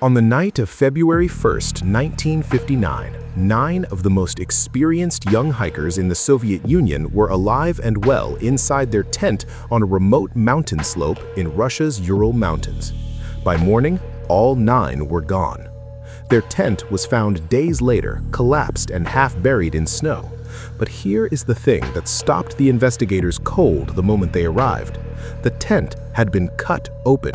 On the night of February 1st, 1959, 9 of the most experienced young hikers in the Soviet Union were alive and well inside their tent on a remote mountain slope in Russia's Ural Mountains. By morning, all 9 were gone. Their tent was found days later, collapsed and half buried in snow. But here is the thing that stopped the investigators cold the moment they arrived. The tent had been cut open.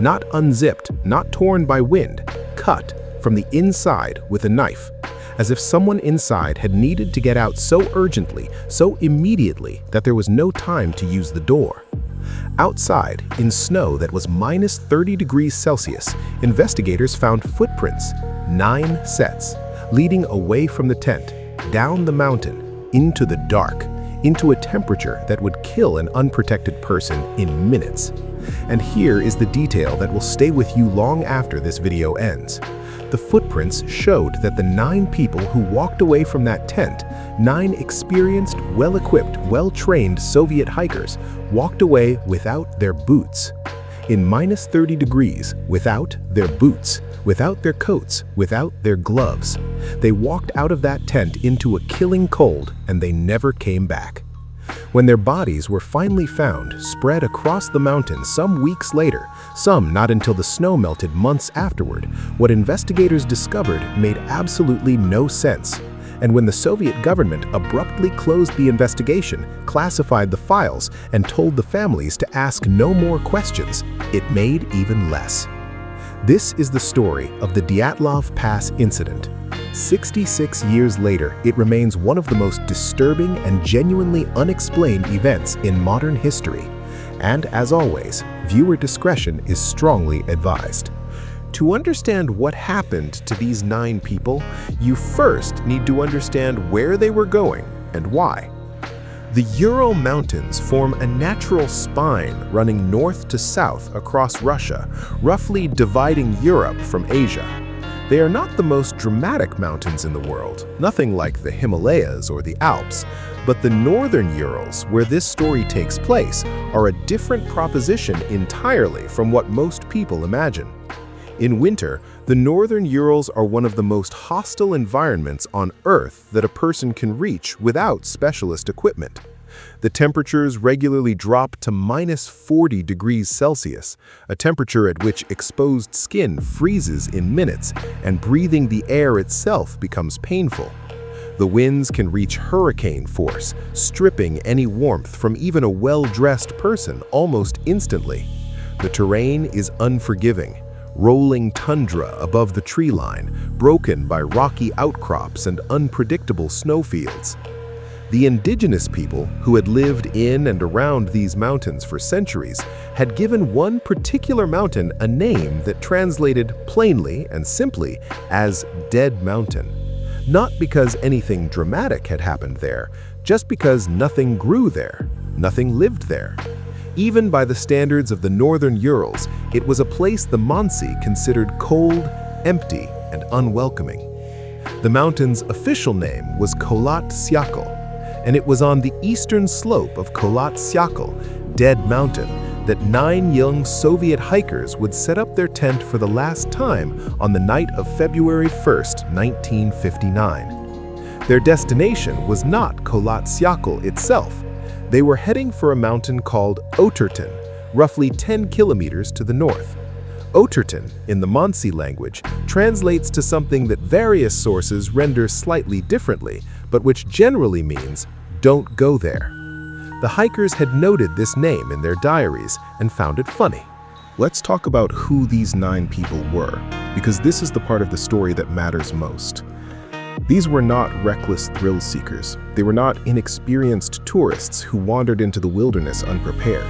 Not unzipped, not torn by wind, cut from the inside with a knife, as if someone inside had needed to get out so urgently, so immediately, that there was no time to use the door. Outside, in snow that was minus 30 degrees Celsius, investigators found footprints, 9 sets, leading away from the tent, down the mountain, into the dark, into a temperature that would kill an unprotected person in minutes. And here is the detail that will stay with you long after this video ends. The footprints showed that the 9 people who walked away from that tent, 9 experienced, well-equipped, well-trained Soviet hikers, walked away without their boots. In minus 30 degrees, without their boots, without their coats, without their gloves. They walked out of that tent into a killing cold, and they never came back. When their bodies were finally found, spread across the mountains some weeks later, some not until the snow melted months afterward, what investigators discovered made absolutely no sense. And when the Soviet government abruptly closed the investigation, classified the files, and told the families to ask no more questions, it made even less. This is the story of the Dyatlov Pass Incident. 66 years later, it remains one of the most disturbing and genuinely unexplained events in modern history. And as always, viewer discretion is strongly advised. To understand what happened to these 9 people, you first need to understand where they were going and why. The Ural Mountains form a natural spine running north to south across Russia, roughly dividing Europe from Asia. They are not the most dramatic mountains in the world, nothing like the Himalayas or the Alps, but the northern Urals, where this story takes place, are a different proposition entirely from what most people imagine. In winter, the northern Urals are one of the most hostile environments on Earth that a person can reach without specialist equipment. The temperatures regularly drop to minus 40 degrees Celsius, a temperature at which exposed skin freezes in minutes and breathing the air itself becomes painful. The winds can reach hurricane force, stripping any warmth from even a well-dressed person almost instantly. The terrain is unforgiving. Rolling tundra above the tree line, broken by rocky outcrops and unpredictable snowfields. The indigenous people who had lived in and around these mountains for centuries had given one particular mountain a name that translated plainly and simply as Dead Mountain. Not because anything dramatic had happened there, just because nothing grew there, nothing lived there. Even by the standards of the northern Urals, it was a place the Mansi considered cold, empty, and unwelcoming. The mountain's official name was Kholat Syakhl, and it was on the eastern slope of Kholat Syakhl, Dead Mountain, that 9 young Soviet hikers would set up their tent for the last time on the night of February 1st, 1959. Their destination was not Kholat Syakhl itself. They were heading for a mountain called Oterten, roughly 10 kilometers to the north. Oterten, in the Mansi language, translates to something that various sources render slightly differently, but which generally means, "Don't go there." The hikers had noted this name in their diaries and found it funny. Let's talk about who these 9 people were, because this is the part of the story that matters most. These were not reckless thrill seekers. They were not inexperienced tourists who wandered into the wilderness unprepared.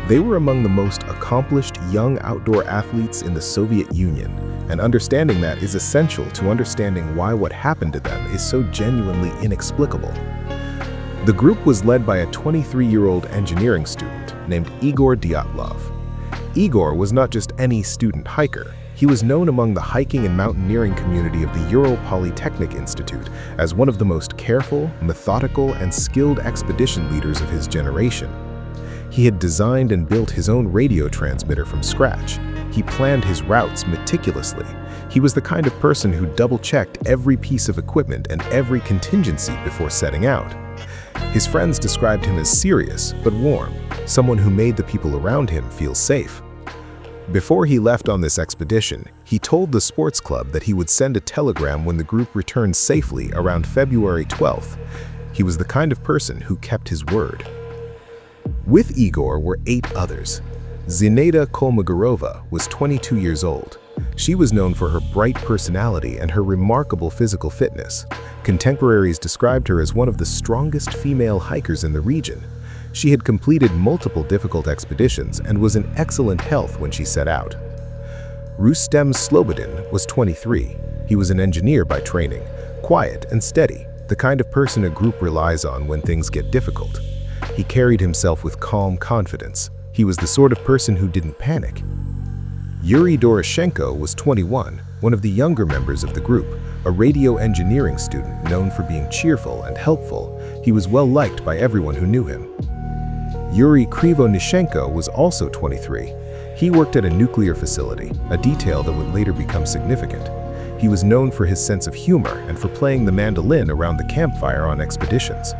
They were among the most accomplished young outdoor athletes in the Soviet Union, and understanding that is essential to understanding why what happened to them is so genuinely inexplicable. The group was led by a 23-year-old engineering student named Igor Dyatlov. Igor was not just any student hiker. He was known among the hiking and mountaineering community of the Ural Polytechnic Institute as one of the most careful, methodical, and skilled expedition leaders of his generation. He had designed and built his own radio transmitter from scratch. He planned his routes meticulously. He was the kind of person who double-checked every piece of equipment and every contingency before setting out. His friends described him as serious but warm, someone who made the people around him feel safe. Before he left on this expedition, he told the sports club that he would send a telegram when the group returned safely around February 12th. He was the kind of person who kept his word. With Igor were 8 others. Zinaida Kolmogorova was 22 years old. She was known for her bright personality and her remarkable physical fitness. Contemporaries described her as one of the strongest female hikers in the region. She had completed multiple difficult expeditions and was in excellent health when she set out. Rustem Slobodin was 23. He was an engineer by training, quiet and steady, the kind of person a group relies on when things get difficult. He carried himself with calm confidence. He was the sort of person who didn't panic. Yuri Doroshenko was 21, one of the younger members of the group, a radio engineering student known for being cheerful and helpful. He was well liked by everyone who knew him. Yuri Krivonishenko was also 23. He worked at a nuclear facility, a detail that would later become significant. He was known for his sense of humor and for playing the mandolin around the campfire on expeditions.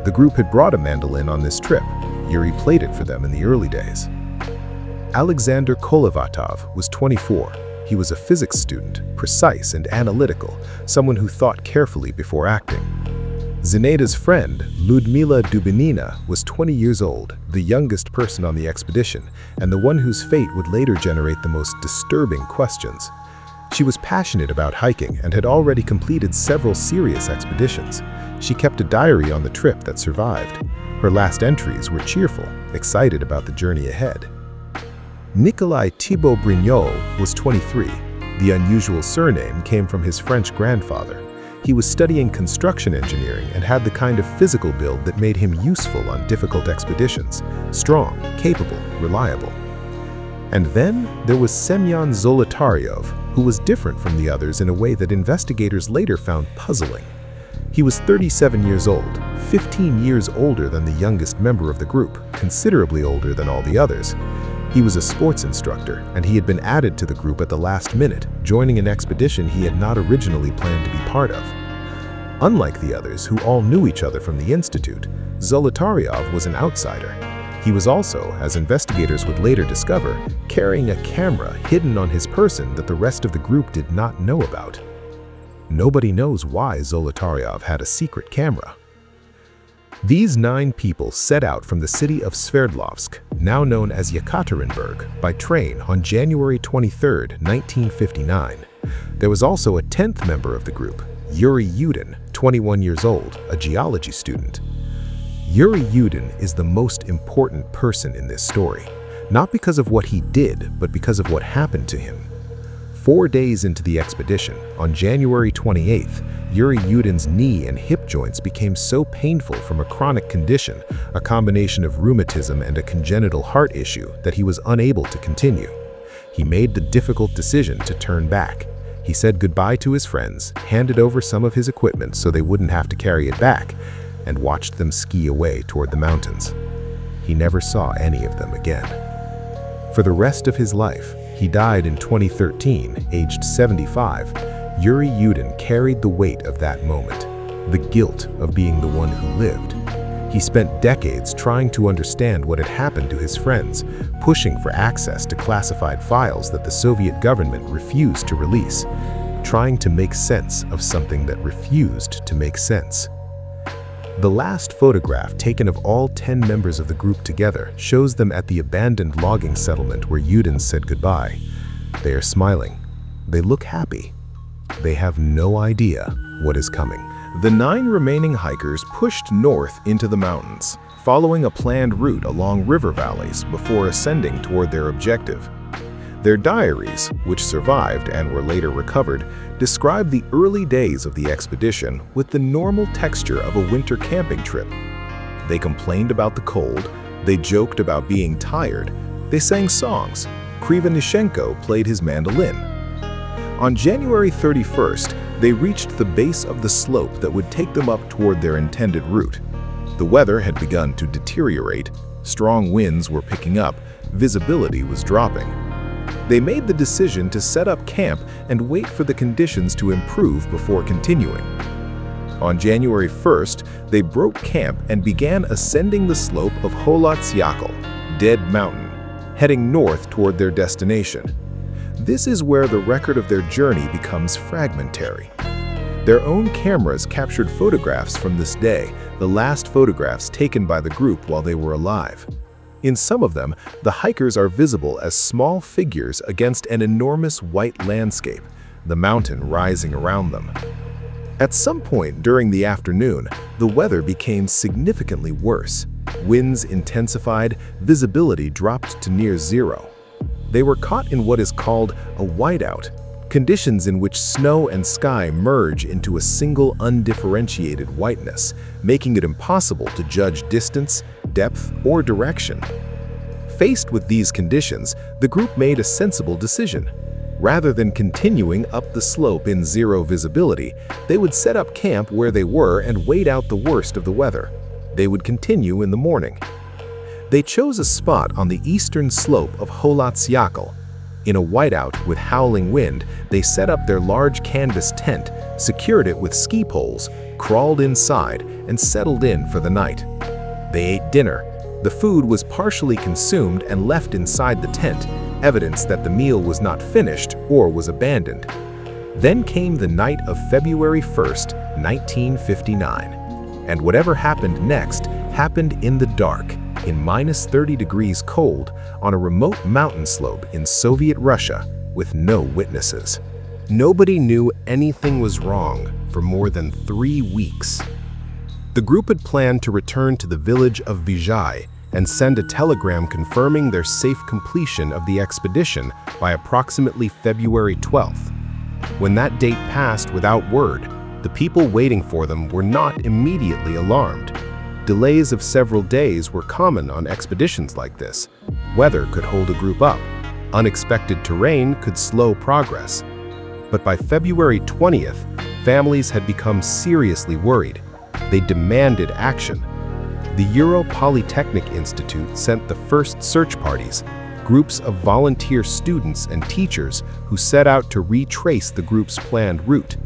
The group had brought a mandolin on this trip. Yuri played it for them in the early days. Alexander Kolevatov was 24. He was a physics student, precise and analytical, someone who thought carefully before acting. Zinaida's friend, Ludmila Dubinina, was 20 years old, the youngest person on the expedition, and the one whose fate would later generate the most disturbing questions. She was passionate about hiking and had already completed several serious expeditions. She kept a diary on the trip that survived. Her last entries were cheerful, excited about the journey ahead. Nikolai Thibault Brignol was 23. The unusual surname came from his French grandfather. He was studying construction engineering and had the kind of physical build that made him useful on difficult expeditions, strong, capable, reliable. And then there was Semyon Zolotaryov, who was different from the others in a way that investigators later found puzzling. He was 37 years old, 15 years older than the youngest member of the group, considerably older than all the others. He was a sports instructor, and he had been added to the group at the last minute, joining an expedition he had not originally planned to be part of. Unlike the others, who all knew each other from the institute, Zolotaryov was an outsider. He was also, as investigators would later discover, carrying a camera hidden on his person that the rest of the group did not know about. Nobody knows why Zolotaryov had a secret camera. These 9 people set out from the city of Sverdlovsk, now known as Yekaterinburg, by train on January 23, 1959. There was also a 10th member of the group, Yuri Yudin, 21 years old, a geology student. Yuri Yudin is the most important person in this story, not because of what he did, but because of what happened to him. 4 days into the expedition, on January 28th, Yuri Yudin's knee and hip joints became so painful from a chronic condition, a combination of rheumatism and a congenital heart issue, that he was unable to continue. He made the difficult decision to turn back. He said goodbye to his friends, handed over some of his equipment so they wouldn't have to carry it back, and watched them ski away toward the mountains. He never saw any of them again. For the rest of his life, he died in 2013, aged 75. Yuri Yudin carried the weight of that moment, the guilt of being the one who lived. He spent decades trying to understand what had happened to his friends, pushing for access to classified files that the Soviet government refused to release, trying to make sense of something that refused to make sense. The last photograph taken of all 10 members of the group together shows them at the abandoned logging settlement where Yudin said goodbye. They are smiling. They look happy. They have no idea what is coming. The 9 remaining hikers pushed north into the mountains, following a planned route along river valleys before ascending toward their objective. Their diaries, which survived and were later recovered, describe the early days of the expedition with the normal texture of a winter camping trip. They complained about the cold, they joked about being tired, they sang songs. Krivonishenko played his mandolin. On January 31st, they reached the base of the slope that would take them up toward their intended route. The weather had begun to deteriorate, strong winds were picking up, visibility was dropping. They made the decision to set up camp and wait for the conditions to improve before continuing. On January 1st, they broke camp and began ascending the slope of Holatsiakal, Dead Mountain, heading north toward their destination. This is where the record of their journey becomes fragmentary. Their own cameras captured photographs from this day, the last photographs taken by the group while they were alive. In some of them, the hikers are visible as small figures against an enormous white landscape, the mountain rising around them. At some point during the afternoon, the weather became significantly worse. Winds intensified, visibility dropped to near zero. They were caught in what is called a whiteout, conditions in which snow and sky merge into a single undifferentiated whiteness, making it impossible to judge distance, depth, or direction. Faced with these conditions, the group made a sensible decision. Rather than continuing up the slope in zero visibility, they would set up camp where they were and wait out the worst of the weather. They would continue in the morning. They chose a spot on the eastern slope of Holatsiakal. In a whiteout with howling wind, they set up their large canvas tent, secured it with ski poles, crawled inside, and settled in for the night. They ate dinner. The food was partially consumed and left inside the tent, evidence that the meal was not finished or was abandoned. Then came the night of February 1st, 1959. And whatever happened next happened in the dark, in -30 degrees cold, on a remote mountain slope in Soviet Russia with no witnesses. Nobody knew anything was wrong for more than 3 weeks. The group had planned to return to the village of Vizhai and send a telegram confirming their safe completion of the expedition by approximately February 12th. When that date passed without word, the people waiting for them were not immediately alarmed. Delays of several days were common on expeditions like this. Weather could hold a group up. Unexpected terrain could slow progress. But by February 20th, families had become seriously worried. They demanded action. The Ural Polytechnic Institute sent the first search parties, groups of volunteer students and teachers who set out to retrace the group's planned route.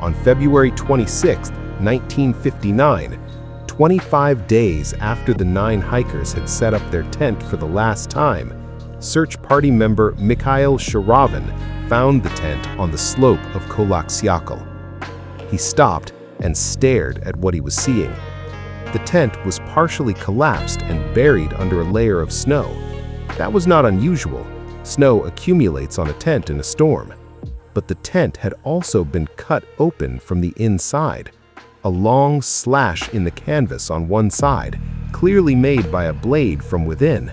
On February 26, 1959, 25 days after the 9 hikers had set up their tent for the last time, search party member Mikhail Sharavin found the tent on the slope of Holatsiakal. He stopped and stared at what he was seeing. The tent was partially collapsed and buried under a layer of snow. That was not unusual. Snow accumulates on a tent in a storm. But the tent had also been cut open from the inside. A long slash in the canvas on one side, clearly made by a blade from within.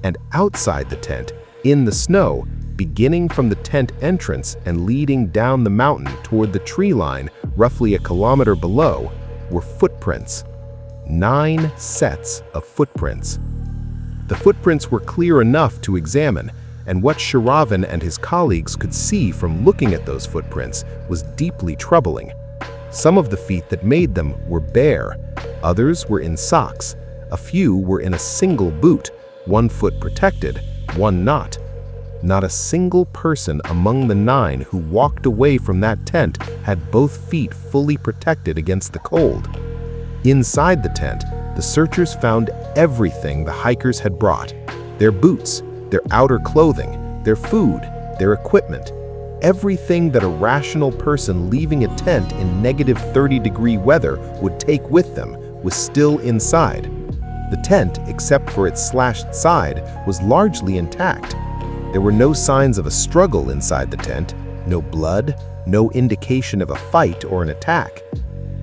And outside the tent, in the snow, beginning from the tent entrance and leading down the mountain toward the tree line roughly a kilometer below, were footprints. 9 sets of footprints. The footprints were clear enough to examine, and what Sharavin and his colleagues could see from looking at those footprints was deeply troubling. Some of the feet that made them were bare, others were in socks, a few were in a single boot, one foot protected, one not. Not a single person among the 9 who walked away from that tent had both feet fully protected against the cold. Inside the tent, the searchers found everything the hikers had brought: their boots, their outer clothing, their food, their equipment. Everything that a rational person leaving a tent in -30-degree weather would take with them was still inside. The tent, except for its slashed side, was largely intact. There were no signs of a struggle inside the tent, no blood, no indication of a fight or an attack.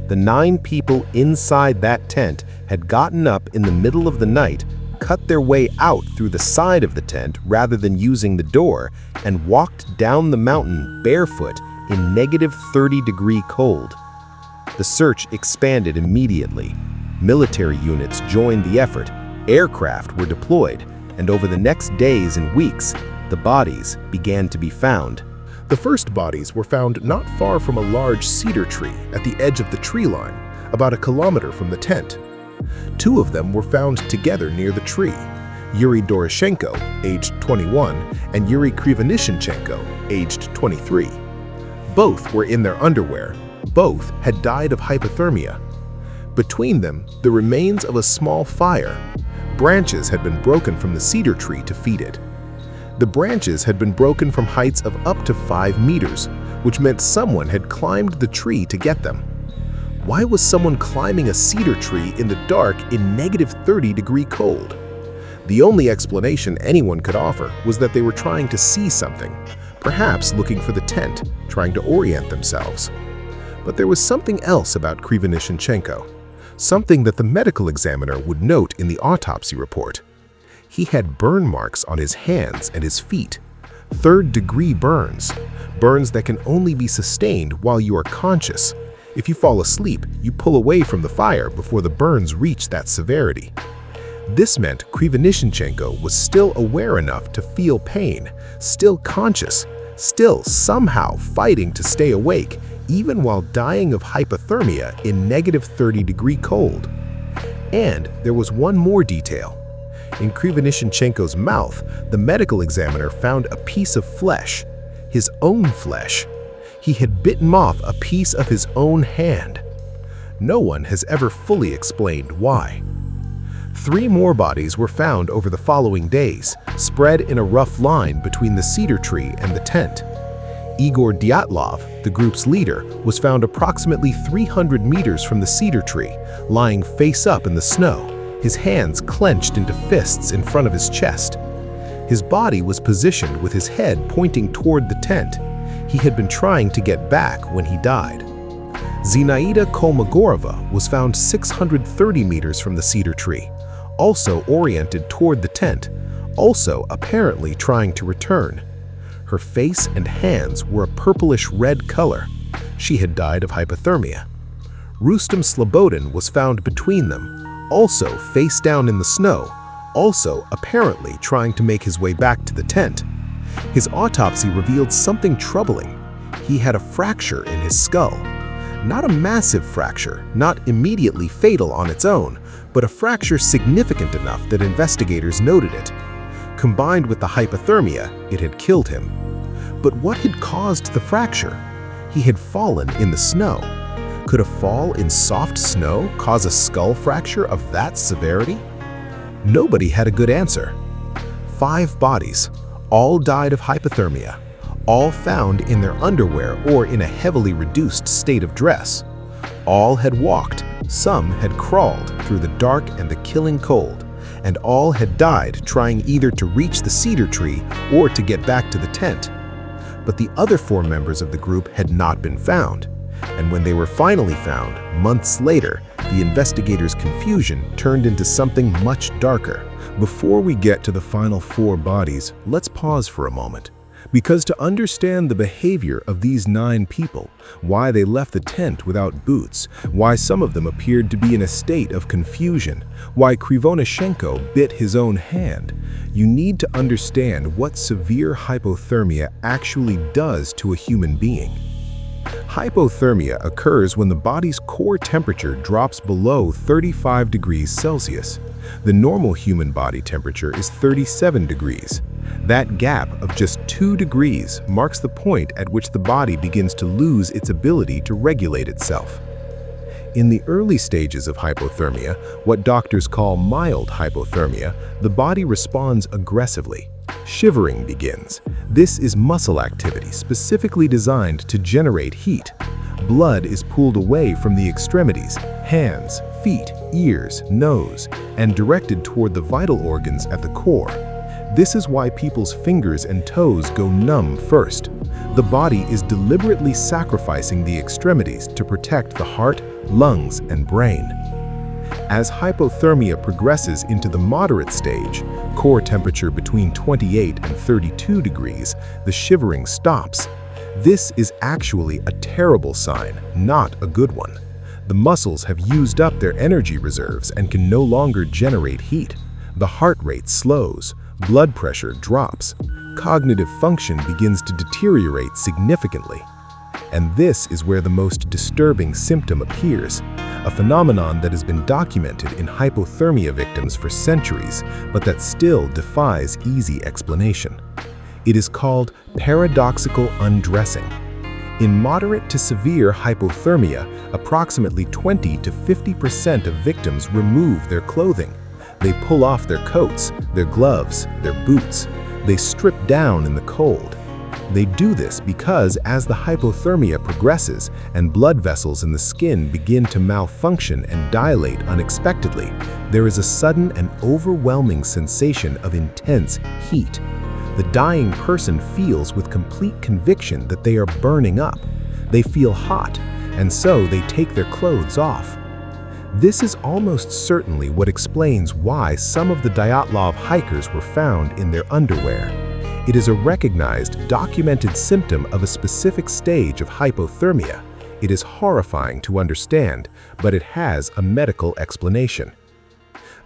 The 9 people inside that tent had gotten up in the middle of the night, cut their way out through the side of the tent rather than using the door, and walked down the mountain barefoot in -30-degree cold. The search expanded immediately. Military units joined the effort, aircraft were deployed, and over the next days and weeks, the bodies began to be found. The first bodies were found not far from a large cedar tree at the edge of the tree line, about a kilometer from the tent. 2 of them were found together near the tree. Yuri Doroshenko, aged 21, and Yuri Krivonishenchenko, aged 23. Both were in their underwear. Both had died of hypothermia. Between them, the remains of a small fire. Branches had been broken from the cedar tree to feed it. The branches had been broken from heights of up to 5 meters, which meant someone had climbed the tree to get them. Why was someone climbing a cedar tree in the dark in -30-degree cold? The only explanation anyone could offer was that they were trying to see something, perhaps looking for the tent, trying to orient themselves. But there was something else about Krivonishenchenko, something that the medical examiner would note in the autopsy report. He had burn marks on his hands and his feet, third-degree burns, burns that can only be sustained while you are conscious. If you fall asleep, you pull away from the fire before the burns reach that severity. This meant Krivonishenchenko was still aware enough to feel pain, still conscious, still somehow fighting to stay awake, even while dying of hypothermia in -30-degree cold. And there was one more detail. In Krivonishenchenko's mouth, the medical examiner found a piece of flesh, his own flesh. He had bitten off a piece of his own hand. No one has ever fully explained why. 3 more bodies were found over the following days, spread in a rough line between the cedar tree and the tent. Igor Dyatlov, the group's leader, was found approximately 300 meters from the cedar tree, lying face up in the snow, his hands clenched into fists in front of his chest. His body was positioned with his head pointing toward the tent. He had been trying to get back when he died. Zinaida Kolmogorova was found 630 meters from the cedar tree, also oriented toward the tent, also apparently trying to return. Her face and hands were a purplish-red color. She had died of hypothermia. Rustem Slobodin was found between them, also face down in the snow, also apparently trying to make his way back to the tent. His autopsy revealed something troubling. He had a fracture in his skull. Not a massive fracture, not immediately fatal on its own, but a fracture significant enough that investigators noted it. Combined with the hypothermia, it had killed him. But what had caused the fracture? He had fallen in the snow. Could a fall in soft snow cause a skull fracture of that severity? Nobody had a good answer. 5 bodies, all died of hypothermia, all found in their underwear or in a heavily reduced state of dress. All had walked, some had crawled through the dark and the killing cold, and all had died trying either to reach the cedar tree or to get back to the tent. But the other 4 members of the group had not been found, and when they were finally found, months later, the investigators' confusion turned into something much darker. Before we get to the final 4 bodies, let's pause for a moment. Because to understand the behavior of these 9 people, why they left the tent without boots, why some of them appeared to be in a state of confusion, why Krivonishenko bit his own hand, you need to understand what severe hypothermia actually does to a human being. Hypothermia occurs when the body's core temperature drops below 35 degrees Celsius. The normal human body temperature is 37 degrees. That gap of just 2 degrees marks the point at which the body begins to lose its ability to regulate itself. In the early stages of hypothermia, what doctors call mild hypothermia, the body responds aggressively. Shivering begins. This is muscle activity specifically designed to generate heat. Blood is pulled away from the extremities, hands, feet, ears, nose, and directed toward the vital organs at the core. This is why people's fingers and toes go numb first. The body is deliberately sacrificing the extremities to protect the heart, lungs, and brain. As hypothermia progresses into the moderate stage, core temperature between 28 and 32 degrees, the shivering stops. This is actually a terrible sign, not a good one. The muscles have used up their energy reserves and can no longer generate heat. The heart rate slows, blood pressure drops, cognitive function begins to deteriorate significantly. And this is where the most disturbing symptom appears. a phenomenon that has been documented in hypothermia victims for centuries, but that still defies easy explanation. It is called paradoxical undressing. In moderate to severe hypothermia, approximately 20 to 50% of victims remove their clothing. They pull off their coats, their gloves, their boots. They strip down in the cold. They do this because as the hypothermia progresses and blood vessels in the skin begin to malfunction and dilate unexpectedly, there is a sudden and overwhelming sensation of intense heat. The dying person feels with complete conviction that they are burning up. They feel hot, and so they take their clothes off. This is almost certainly what explains why some of the Dyatlov hikers were found in their underwear. It is a recognized, documented symptom of a specific stage of hypothermia. It is horrifying to understand, but it has a medical explanation.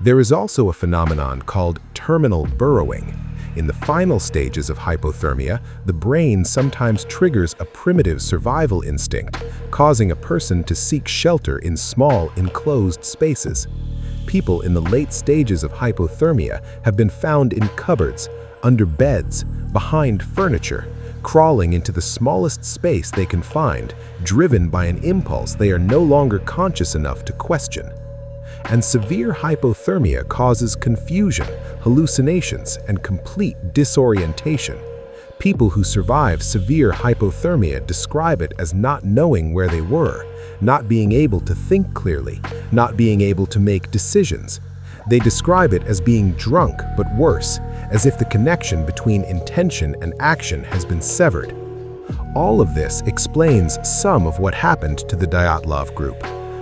There is also a phenomenon called terminal burrowing. In the final stages of hypothermia, the brain sometimes triggers a primitive survival instinct, causing a person to seek shelter in small, enclosed spaces. People in the late stages of hypothermia have been found in cupboards, under beds, behind furniture, crawling into the smallest space they can find, driven by an impulse they are no longer conscious enough to question. And severe hypothermia causes confusion, hallucinations, and complete disorientation. People who survive severe hypothermia describe it as not knowing where they were, not being able to think clearly, not being able to make decisions. They describe it as being drunk, but worse, as if the connection between intention and action has been severed. All of this explains some of what happened to the Dyatlov group,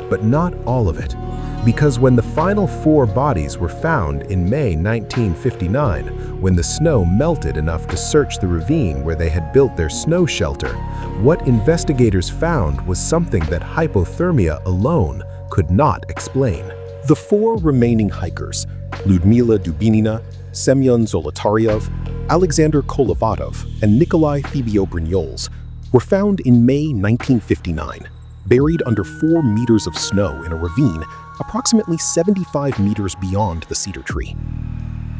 but not all of it. Because when the final 4 bodies were found in May 1959, when the snow melted enough to search the ravine where they had built their snow shelter, what investigators found was something that hypothermia alone could not explain. The 4 remaining hikers, Lyudmila Dubinina, Semyon Zolotaryov, Alexander Kolovatov, and Nikolai Fibio-Brignoles, were found in May 1959, buried under 4 meters of snow in a ravine approximately 75 meters beyond the cedar tree.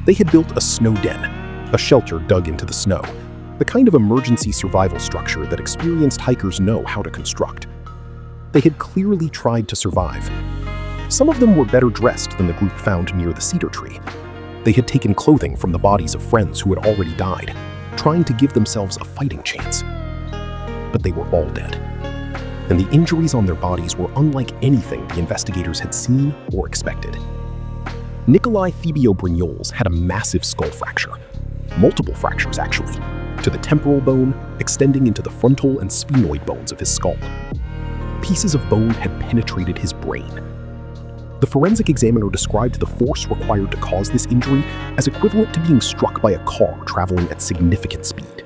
They had built a snow den, a shelter dug into the snow, the kind of emergency survival structure that experienced hikers know how to construct. They had clearly tried to survive. Some of them were better dressed than the group found near the cedar tree. They had taken clothing from the bodies of friends who had already died, trying to give themselves a fighting chance. But they were all dead. And the injuries on their bodies were unlike anything the investigators had seen or expected. Nikolai Fibio-Brignoles had a massive skull fracture, multiple fractures actually, to the temporal bone extending into the frontal and sphenoid bones of his skull. Pieces of bone had penetrated his brain. The forensic examiner described the force required to cause this injury as equivalent to being struck by a car traveling at significant speed.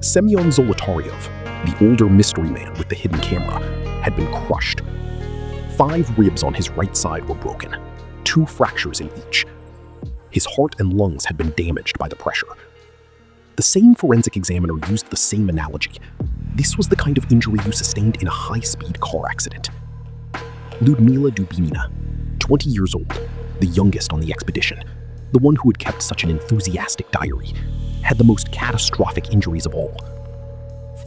Semyon Zolotaryov, the older mystery man with the hidden camera, had been crushed. 5 ribs on his right side were broken, 2 fractures in each. His heart and lungs had been damaged by the pressure. The same forensic examiner used the same analogy. This was the kind of injury you sustained in a high-speed car accident. Lyudmila Dubinina, 20 years old, the youngest on the expedition, the one who had kept such an enthusiastic diary, had the most catastrophic injuries of all.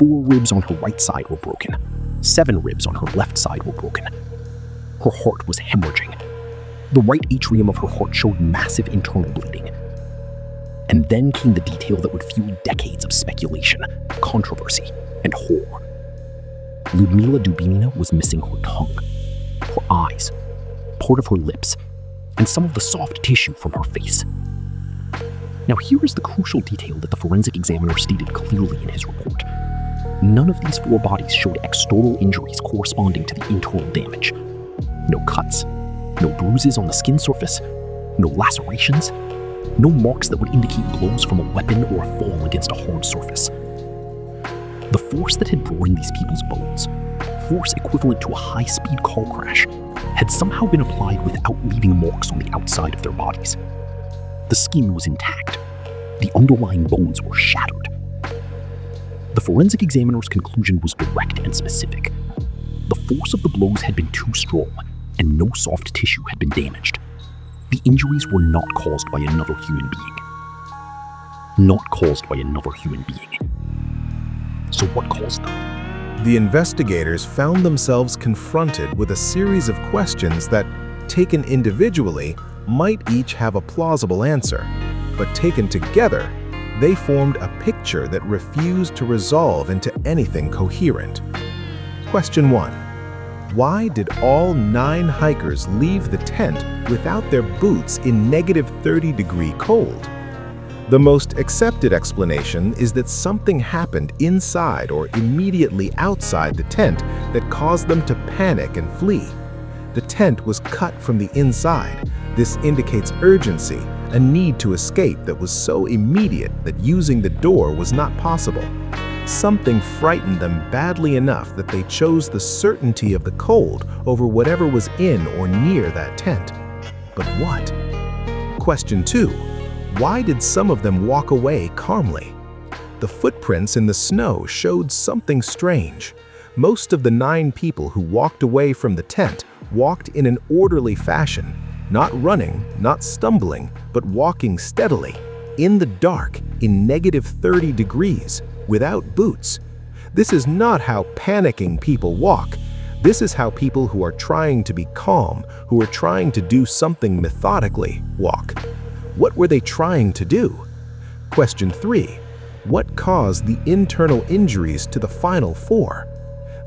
4 ribs on her right side were broken. 7 ribs on her left side were broken. Her heart was hemorrhaging. The right atrium of her heart showed massive internal bleeding. And then came the detail that would fuel decades of speculation, controversy, and horror. Lyudmila Dubinina was missing her tongue, her eyes, part of her lips, and some of the soft tissue from her face. Now here is the crucial detail that the forensic examiner stated clearly in his report. None of these 4 bodies showed external injuries corresponding to the internal damage. No cuts, no bruises on the skin surface, no lacerations, no marks that would indicate blows from a weapon or a fall against a hard surface. The force that had broken these people's bones, force equivalent to a high-speed car crash, had somehow been applied without leaving marks on the outside of their bodies. The skin was intact. The underlying bones were shattered. The forensic examiner's conclusion was direct and specific. The force of the blows had been too strong, and no soft tissue had been damaged. The injuries were not caused by another human being. So what caused them? The investigators found themselves confronted with a series of questions that, taken individually, might each have a plausible answer, but taken together, they formed a picture that refused to resolve into anything coherent. Question 1. Why did all 9 hikers leave the tent without their boots in -30-degree cold? The most accepted explanation is that something happened inside or immediately outside the tent that caused them to panic and flee. The tent was cut from the inside. This indicates urgency, a need to escape that was so immediate that using the door was not possible. Something frightened them badly enough that they chose the certainty of the cold over whatever was in or near that tent. But what? Question 2. Why did some of them walk away calmly? The footprints in the snow showed something strange. Most of the 9 people who walked away from the tent walked in an orderly fashion, not running, not stumbling, but walking steadily, in the dark, in -30 degrees, without boots. This is not how panicking people walk. This is how people who are trying to be calm, who are trying to do something methodically, walk. What were they trying to do? Question 3. What caused the internal injuries to the final 4?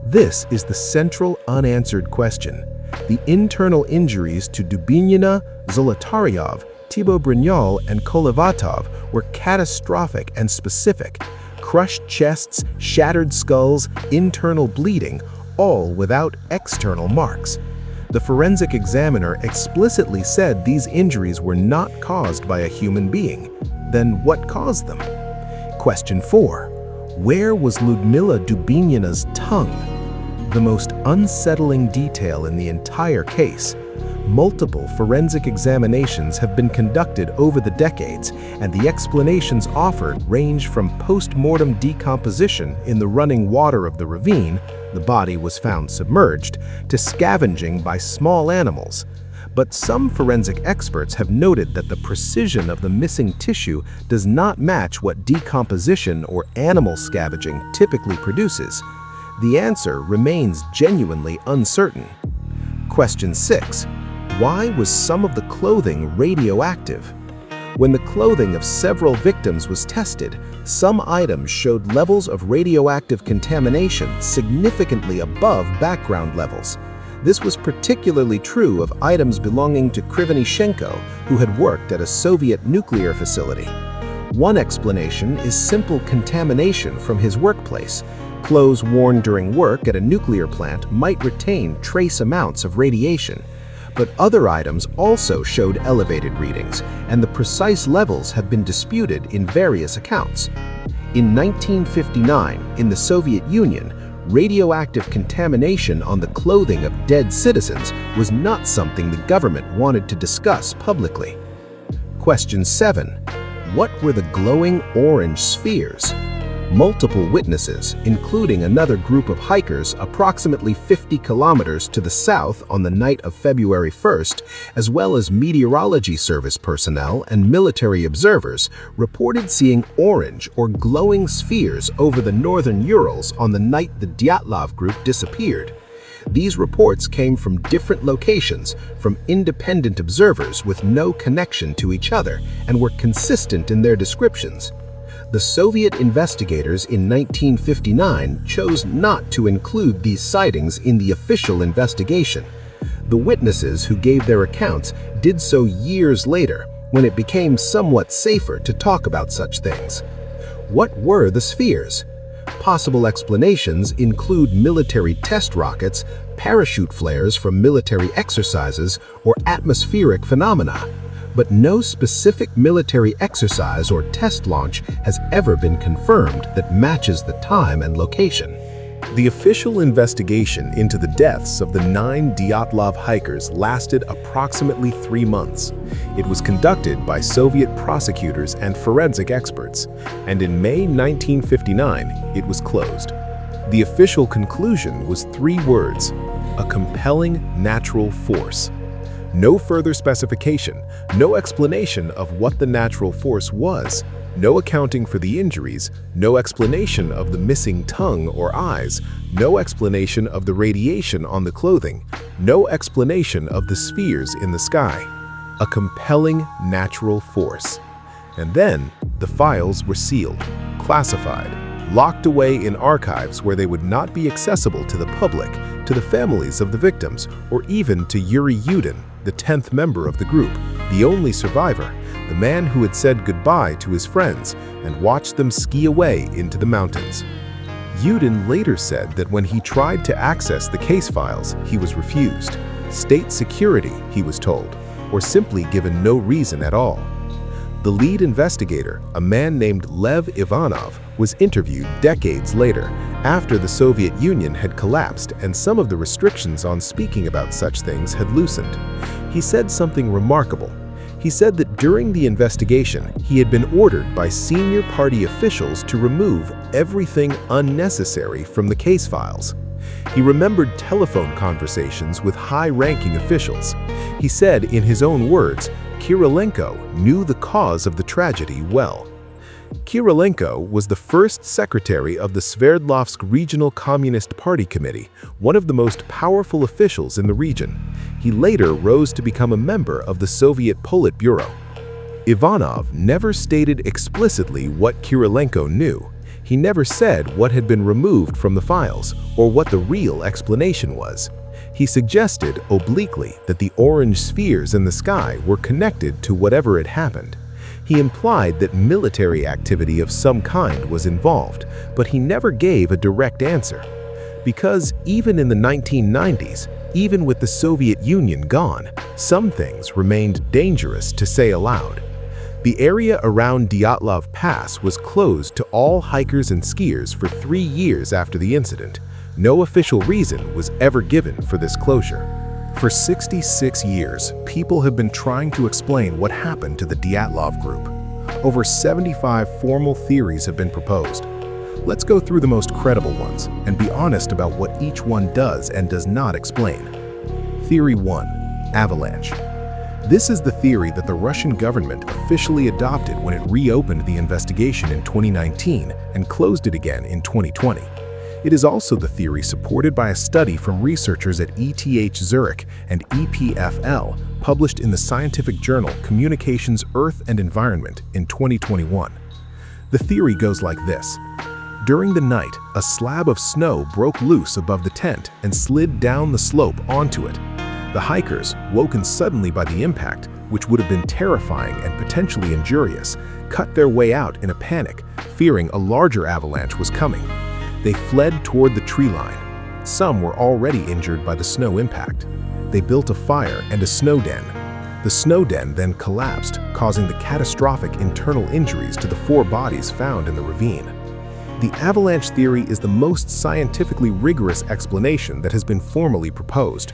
This is the central unanswered question. The internal injuries to Dubinina, Zolotaryov, Thibaut Brignol, and Kolevatov were catastrophic and specific. Crushed chests, shattered skulls, internal bleeding, all without external marks. The forensic examiner explicitly said these injuries were not caused by a human being. Then what caused them? Question 4. Where was Ludmila Dubinina's tongue? The most unsettling detail in the entire case. Multiple forensic examinations have been conducted over the decades, and the explanations offered range from post-mortem decomposition in the running water of the ravine, the body was found submerged, to scavenging by small animals. But some forensic experts have noted that the precision of the missing tissue does not match what decomposition or animal scavenging typically produces. The answer remains genuinely uncertain. Question 6. Why was some of the clothing radioactive? When the clothing of several victims was tested, some items showed levels of radioactive contamination significantly above background levels. This was particularly true of items belonging to Krivonishenko, who had worked at a Soviet nuclear facility. One explanation is simple contamination from his workplace. Clothes worn during work at a nuclear plant might retain trace amounts of radiation. But other items also showed elevated readings, and the precise levels have been disputed in various accounts. In 1959, in the Soviet Union, radioactive contamination on the clothing of dead citizens was not something the government wanted to discuss publicly. Question 7. What were the glowing orange spheres? Multiple witnesses, including another group of hikers approximately 50 kilometers to the south on the night of February 1st, as well as meteorology service personnel and military observers, reported seeing orange or glowing spheres over the northern Urals on the night the Dyatlov group disappeared. These reports came from different locations, from independent observers with no connection to each other, and were consistent in their descriptions. The Soviet investigators in 1959 chose not to include these sightings in the official investigation. The witnesses who gave their accounts did so years later, when it became somewhat safer to talk about such things. What were the spheres? Possible explanations include military test rockets, parachute flares from military exercises, or atmospheric phenomena. But no specific military exercise or test launch has ever been confirmed that matches the time and location. The official investigation into the deaths of the 9 Dyatlov hikers lasted approximately 3 months. It was conducted by Soviet prosecutors and forensic experts, and in May 1959, it was closed. The official conclusion was 3 words: a compelling natural force. No further specification, no explanation of what the natural force was, no accounting for the injuries, no explanation of the missing tongue or eyes, no explanation of the radiation on the clothing, no explanation of the spheres in the sky. A compelling natural force. And then, the files were sealed, classified, locked away in archives where they would not be accessible to the public, to the families of the victims, or even to Yuri Yudin, the 10th member of the group, the only survivor, the man who had said goodbye to his friends and watched them ski away into the mountains. Yudin later said that when he tried to access the case files, he was refused. State security, he was told, or simply given no reason at all. The lead investigator, a man named Lev Ivanov, was interviewed decades later, after the Soviet Union had collapsed and some of the restrictions on speaking about such things had loosened. He said something remarkable. He said that during the investigation, he had been ordered by senior party officials to remove everything unnecessary from the case files. He remembered telephone conversations with high-ranking officials. He said, in his own words, Kirilenko knew the cause of the tragedy well. Kirilenko was the first secretary of the Sverdlovsk Regional Communist Party Committee, one of the most powerful officials in the region. He later rose to become a member of the Soviet Politburo. Ivanov never stated explicitly what Kirilenko knew. He never said what had been removed from the files or what the real explanation was. He suggested obliquely that the orange spheres in the sky were connected to whatever had happened. He implied that military activity of some kind was involved, but he never gave a direct answer. Because even in the 1990s, even with the Soviet Union gone, some things remained dangerous to say aloud. The area around Dyatlov Pass was closed to all hikers and skiers for 3 years after the incident. No official reason was ever given for this closure. For 66 years, people have been trying to explain what happened to the Dyatlov group. Over 75 formal theories have been proposed. Let's go through the most credible ones and be honest about what each one does and does not explain. Theory 1. Avalanche. This is the theory that the Russian government officially adopted when it reopened the investigation in 2019 and closed it again in 2020. It is also the theory supported by a study from researchers at ETH Zurich and EPFL, published in the scientific journal Communications, Earth and Environment in 2021. The theory goes like this. During the night, a slab of snow broke loose above the tent and slid down the slope onto it. The hikers, woken suddenly by the impact, which would have been terrifying and potentially injurious, cut their way out in a panic, fearing a larger avalanche was coming. They fled toward the tree line. Some were already injured by the snow impact. They built a fire and a snow den. The snow den then collapsed, causing the catastrophic internal injuries to the 4 bodies found in the ravine. The avalanche theory is the most scientifically rigorous explanation that has been formally proposed.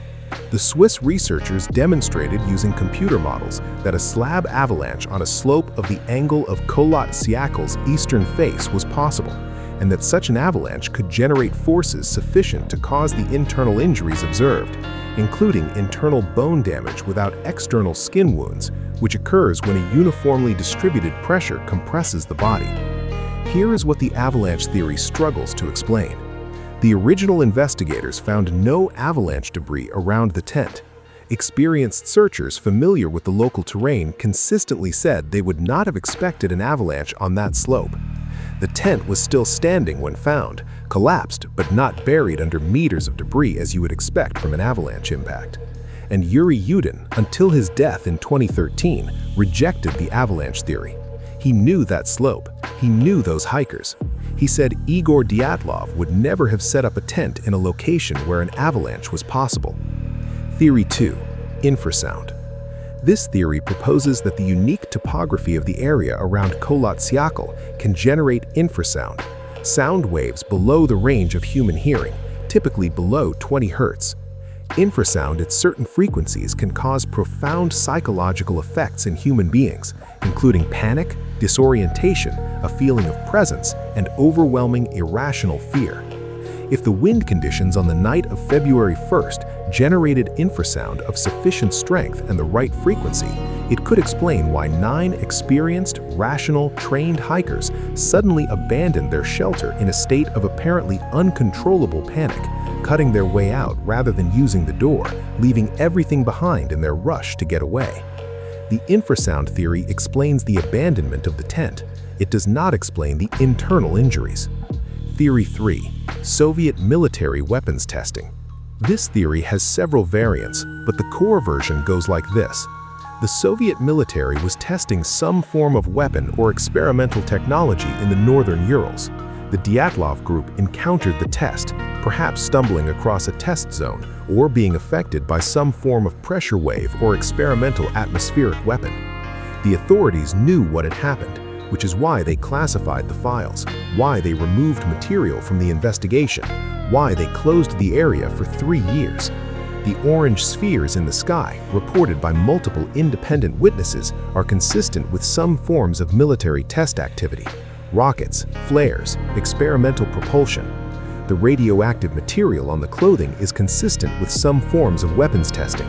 The Swiss researchers demonstrated using computer models that a slab avalanche on a slope of the angle of Kholat Syakhl's eastern face was possible, and that such an avalanche could generate forces sufficient to cause the internal injuries observed, including internal bone damage without external skin wounds, which occurs when a uniformly distributed pressure compresses the body. Here is what the avalanche theory struggles to explain. The original investigators found no avalanche debris around the tent. Experienced searchers familiar with the local terrain consistently said they would not have expected an avalanche on that slope. The tent was still standing when found, collapsed but not buried under meters of debris as you would expect from an avalanche impact. And Yuri Yudin, until his death in 2013, rejected the avalanche theory. He knew that slope. He knew those hikers. He said Igor Dyatlov would never have set up a tent in a location where an avalanche was possible. Theory 2. Infrasound. This theory proposes that the unique topography of the area around Kholat Syakhl can generate infrasound, sound waves below the range of human hearing, typically below 20 Hz. Infrasound at certain frequencies can cause profound psychological effects in human beings, including panic, disorientation, a feeling of presence, and overwhelming irrational fear. If the wind conditions on the night of February 1st generated infrasound of sufficient strength and the right frequency, it could explain why 9 experienced, rational, trained hikers suddenly abandoned their shelter in a state of apparently uncontrollable panic, cutting their way out rather than using the door, leaving everything behind in their rush to get away. The infrasound theory explains the abandonment of the tent. It does not explain the internal injuries. Theory 3. Soviet military weapons testing. This theory has several variants, but the core version goes like this. The Soviet military was testing some form of weapon or experimental technology in the northern Urals. The Dyatlov group encountered the test, perhaps stumbling across a test zone or being affected by some form of pressure wave or experimental atmospheric weapon. The authorities knew what had happened, which is why they classified the files, why they removed material from the investigation, why they closed the area for 3 years. The orange spheres in the sky, reported by multiple independent witnesses, are consistent with some forms of military test activity. Rockets, flares, experimental propulsion. The radioactive material on the clothing is consistent with some forms of weapons testing.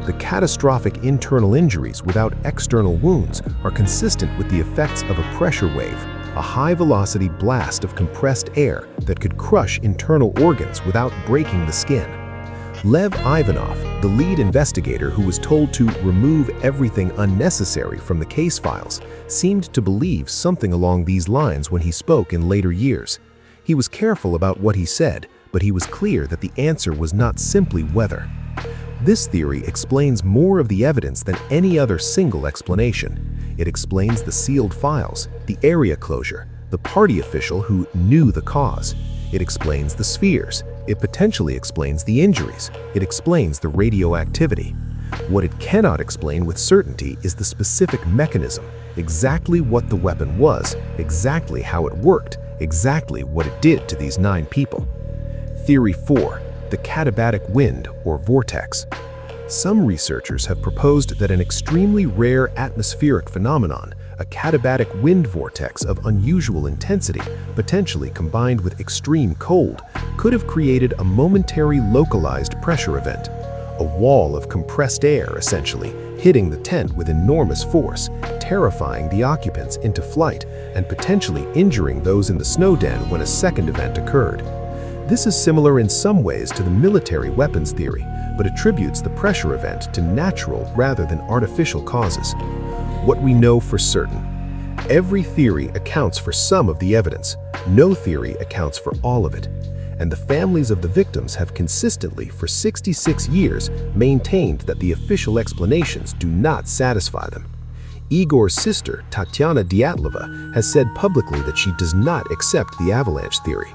The catastrophic internal injuries without external wounds are consistent with the effects of a pressure wave, a high-velocity blast of compressed air that could crush internal organs without breaking the skin. Lev Ivanov, the lead investigator who was told to remove everything unnecessary from the case files, seemed to believe something along these lines when he spoke in later years. He was careful about what he said, but he was clear that the answer was not simply weather. This theory explains more of the evidence than any other single explanation. It explains the sealed files, the area closure, the party official who knew the cause. It explains the spheres. It potentially explains the injuries. It explains the radioactivity. What it cannot explain with certainty is the specific mechanism, exactly what the weapon was, exactly how it worked, exactly what it did to these 9 people. Theory 4. The katabatic wind or vortex. Some researchers have proposed that an extremely rare atmospheric phenomenon, a katabatic wind vortex of unusual intensity, potentially combined with extreme cold, could have created a momentary localized pressure event. A wall of compressed air, essentially, hitting the tent with enormous force, terrifying the occupants into flight and potentially injuring those in the snow den when a second event occurred. This is similar in some ways to the military weapons theory, but attributes the pressure event to natural rather than artificial causes. What we know for certain. Every theory accounts for some of the evidence. No theory accounts for all of it. And the families of the victims have consistently, for 66 years, maintained that the official explanations do not satisfy them. Igor's sister, Tatyana Dyatlova, has said publicly that she does not accept the avalanche theory.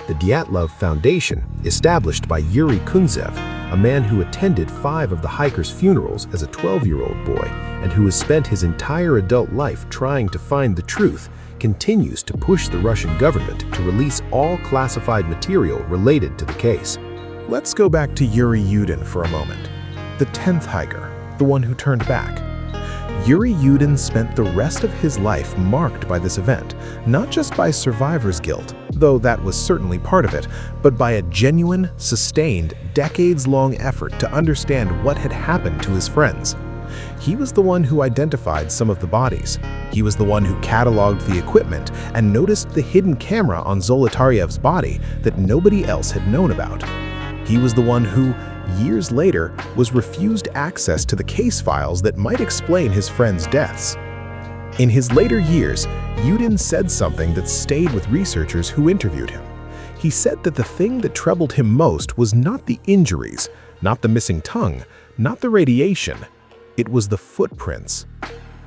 The Dyatlov Foundation, established by Yuri Kunzev, a man who attended 5 of the hikers' funerals as a 12-year-old boy and who has spent his entire adult life trying to find the truth, continues to push the Russian government to release all classified material related to the case. Let's go back to Yuri Yudin for a moment. The 10th hiker, the one who turned back. Yuri Yudin spent the rest of his life marked by this event, not just by survivor's guilt, though that was certainly part of it, but by a genuine, sustained, decades-long effort to understand what had happened to his friends. He was the one who identified some of the bodies. He was the one who cataloged the equipment and noticed the hidden camera on Zolotaryev's body that nobody else had known about. He was the one who, years later, was refused access to the case files that might explain his friends' deaths. In his later years, Yudin said something that stayed with researchers who interviewed him. He said that the thing that troubled him most was not the injuries, not the missing tongue, not the radiation. It was the footprints.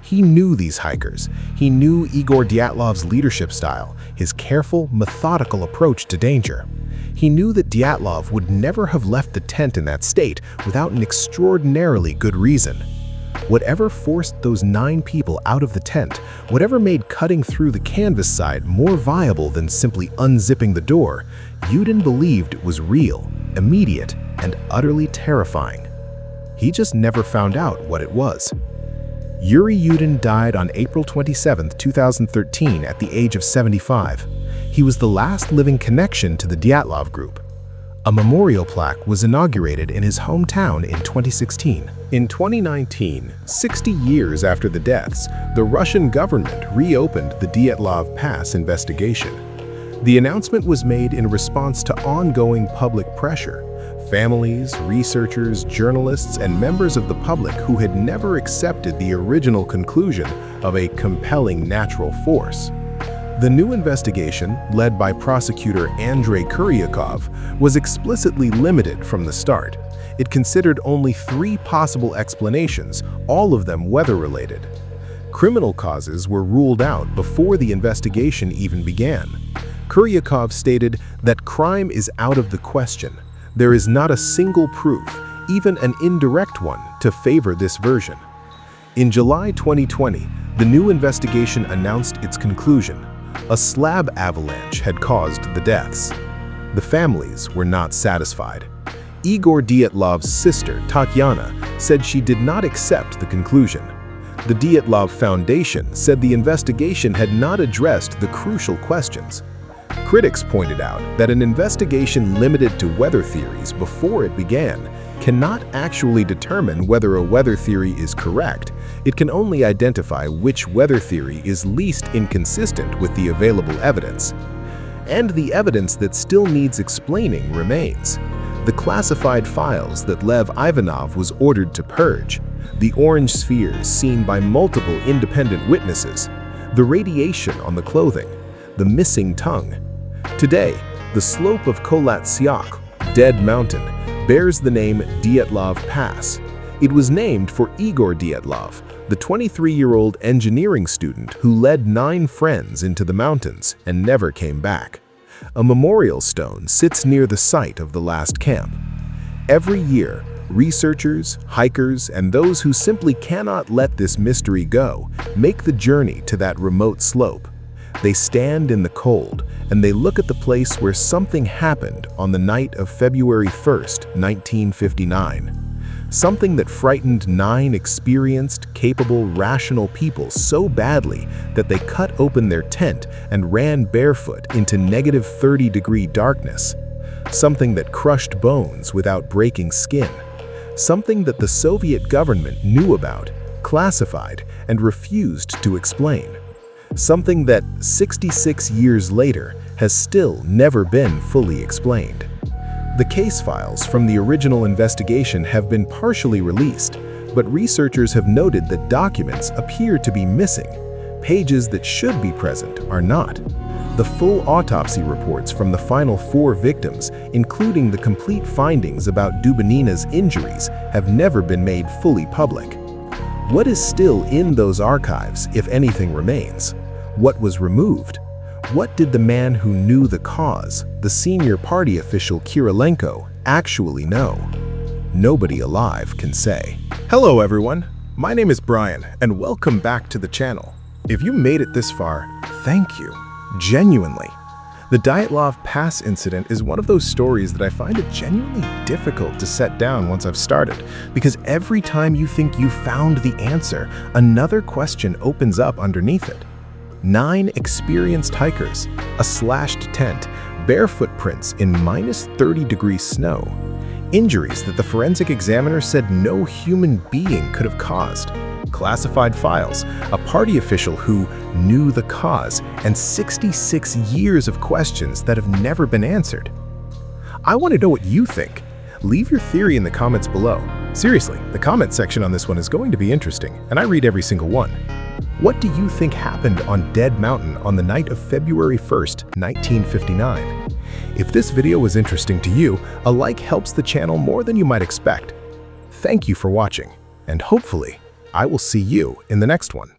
He knew these hikers. He knew Igor Dyatlov's leadership style, his careful, methodical approach to danger. He knew that Dyatlov would never have left the tent in that state without an extraordinarily good reason. Whatever forced those 9 people out of the tent, whatever made cutting through the canvas side more viable than simply unzipping the door, Yudin believed it was real, immediate, and utterly terrifying. He just never found out what it was. Yuri Yudin died on April 27, 2013 at the age of 75. He was the last living connection to the Dyatlov group. A memorial plaque was inaugurated in his hometown in 2016. In 2019, 60 years after the deaths, the Russian government reopened the Dyatlov Pass investigation. The announcement was made in response to ongoing public pressure. Families, researchers, journalists, and members of the public who had never accepted the original conclusion of a compelling natural force. The new investigation, led by prosecutor Andrei Kuryakov, was explicitly limited from the start. It considered only 3 possible explanations, all of them weather-related. Criminal causes were ruled out before the investigation even began. Kuryakov stated that crime is out of the question. There is not a single proof, even an indirect one, to favor this version. In July 2020, the new investigation announced its conclusion. A slab avalanche had caused the deaths. The families were not satisfied. Igor Dyatlov's sister, Tatyana, said she did not accept the conclusion. The Dyatlov Foundation said the investigation had not addressed the crucial questions. Critics pointed out that an investigation limited to weather theories before it began cannot actually determine whether a weather theory is correct. It can only identify which weather theory is least inconsistent with the available evidence. And the evidence that still needs explaining remains. The classified files that Lev Ivanov was ordered to purge, the orange spheres seen by multiple independent witnesses, the radiation on the clothing, the missing tongue. Today, the slope of Kolat-Syakh, Dead Mountain, bears the name Dyatlov Pass. It was named for Igor Dyatlov, the 23-year-old engineering student who led 9 friends into the mountains and never came back. A memorial stone sits near the site of the last camp. Every year, researchers, hikers, and those who simply cannot let this mystery go make the journey to that remote slope. They stand in the cold, and they look at the place where something happened on the night of February 1st, 1959. Something that frightened 9 experienced, capable, rational people so badly that they cut open their tent and ran barefoot into -30-degree darkness. Something that crushed bones without breaking skin. Something that the Soviet government knew about, classified, and refused to explain. Something that 66 years later has still never been fully explained. The case files from the original investigation have been partially released, but researchers have noted that documents appear to be missing. Pages that should be present are not. The full autopsy reports from the final 4 victims, including the complete findings about Dubinina's injuries, have never been made fully public. What is still in those archives, if anything remains? What was removed? What did the man who knew the cause, the senior party official Kirilenko, actually know? Nobody alive can say. Hello everyone, my name is Brian and welcome back to the channel. If you made it this far, thank you, genuinely. The Dyatlov Pass Incident is one of those stories that I find it genuinely difficult to set down once I've started, because every time you think you found the answer, another question opens up underneath it. 9 experienced hikers, a slashed tent, barefoot prints in -30-degree snow, injuries that the forensic examiner said no human being could have caused, classified files, a party official who knew the cause, and 66 years of questions that have never been answered. I want to know what you think. Leave your theory in the comments below. Seriously, the comment section on this one is going to be interesting, and I read every single one. What do you think happened on Dead Mountain on the night of February 1st, 1959? If this video was interesting to you, a like helps the channel more than you might expect. Thank you for watching, and hopefully, I will see you in the next one.